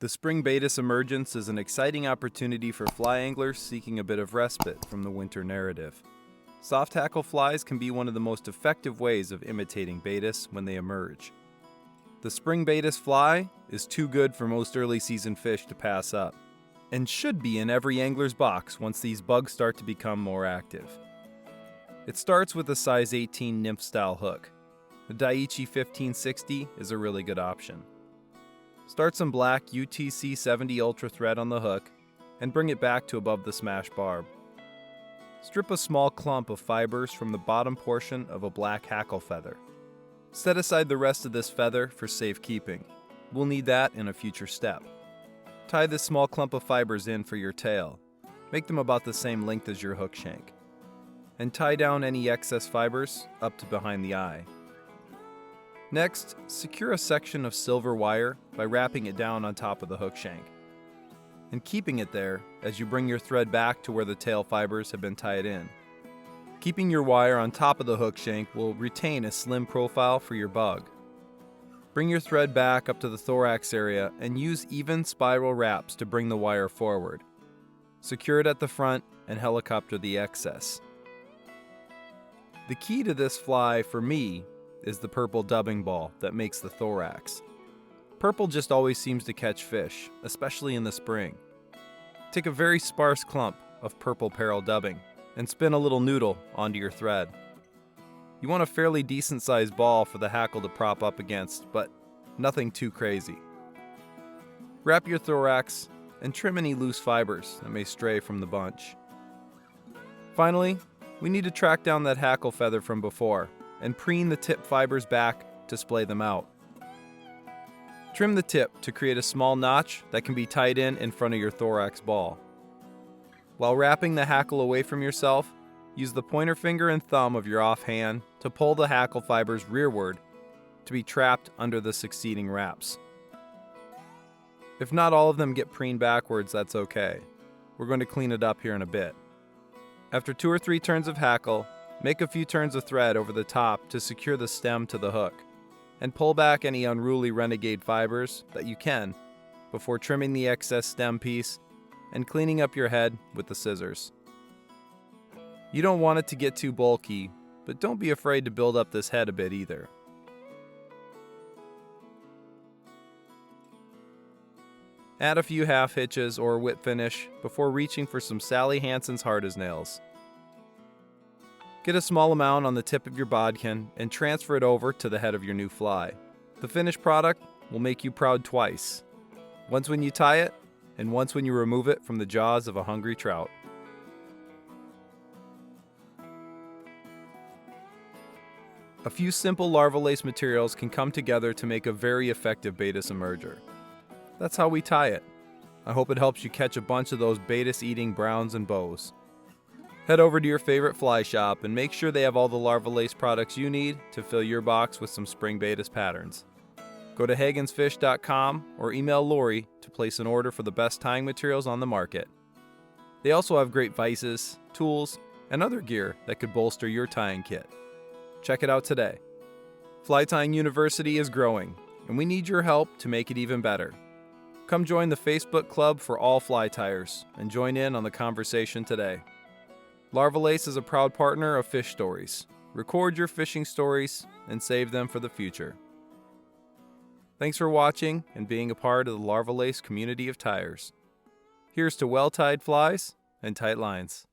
The spring Baetis emergence is an exciting opportunity for fly anglers seeking a bit of respite from the winter narrative. Soft hackle flies can be one of the most effective ways of imitating Baetis when they emerge. The spring Baetis fly is too good for most early season fish to pass up, and should be in every angler's box once these bugs start to become more active. It starts with a size 18 nymph-style hook. The Daiichi 1560 is a really good option. Start some black UTC 70 Ultra thread on the hook and bring it back to above the smash barb. Strip a small clump of fibers from the bottom portion of a black hackle feather. Set aside the rest of this feather for safekeeping. We'll need that in a future step. Tie this small clump of fibers in for your tail. Make them about the same length as your hook shank. And tie down any excess fibers up to behind the eye. Next, secure a section of silver wire by wrapping it down on top of the hook shank, and keeping it there as you bring your thread back to where the tail fibers have been tied in. Keeping your wire on top of the hook shank will retain a slim profile for your bug. Bring your thread back up to the thorax area and use even spiral wraps to bring the wire forward. Secure it at the front and helicopter the excess. The key to this fly, for me, is the purple dubbing ball that makes the thorax. Purple just always seems to catch fish, especially in the spring. Take a very sparse clump of purple Peril dubbing and spin a little noodle onto your thread. You want a fairly decent sized ball for the hackle to prop up against, but nothing too crazy. Wrap your thorax and trim any loose fibers that may stray from the bunch. Finally, we need to track down that hackle feather from before and preen the tip fibers back to splay them out. Trim the tip to create a small notch that can be tied in front of your thorax ball. While wrapping the hackle away from yourself, use the pointer finger and thumb of your offhand to pull the hackle fibers rearward to be trapped under the succeeding wraps. If not all of them get preened backwards, that's okay. We're going to clean it up here in a bit. After 2 or 3 turns of hackle, make a few turns of thread over the top to secure the stem to the hook, and pull back any unruly renegade fibers that you can before trimming the excess stem piece and cleaning up your head with the scissors. You don't want it to get too bulky, but don't be afraid to build up this head a bit either. Add a few half hitches or whip finish before reaching for some Sally Hansen's hard as nails. Get a small amount on the tip of your bodkin and transfer it over to the head of your new fly. The finished product will make you proud twice. Once when you tie it, and once when you remove it from the jaws of a hungry trout. A few simple larva lace materials can come together to make a very effective Baetis Emerger. That's how we tie it. I hope it helps you catch a bunch of those Baetis eating browns and bows. Head over to your favorite fly shop and make sure they have all the Larva Lace products you need to fill your box with some spring Baetis patterns. Go to hagensfish.com or email Lorie to place an order for the best tying materials on the market. They also have great vices, tools, and other gear that could bolster your tying kit. Check it out today. Fly Tying University is growing, and we need your help to make it even better. Come join the Facebook club for all fly tyers and join in on the conversation today. Larva Lace is a proud partner of Fish Stories. Record your fishing stories and save them for the future. Thanks for watching and being a part of the Larva Lace community of tyers. Here's to well-tied flies and tight lines.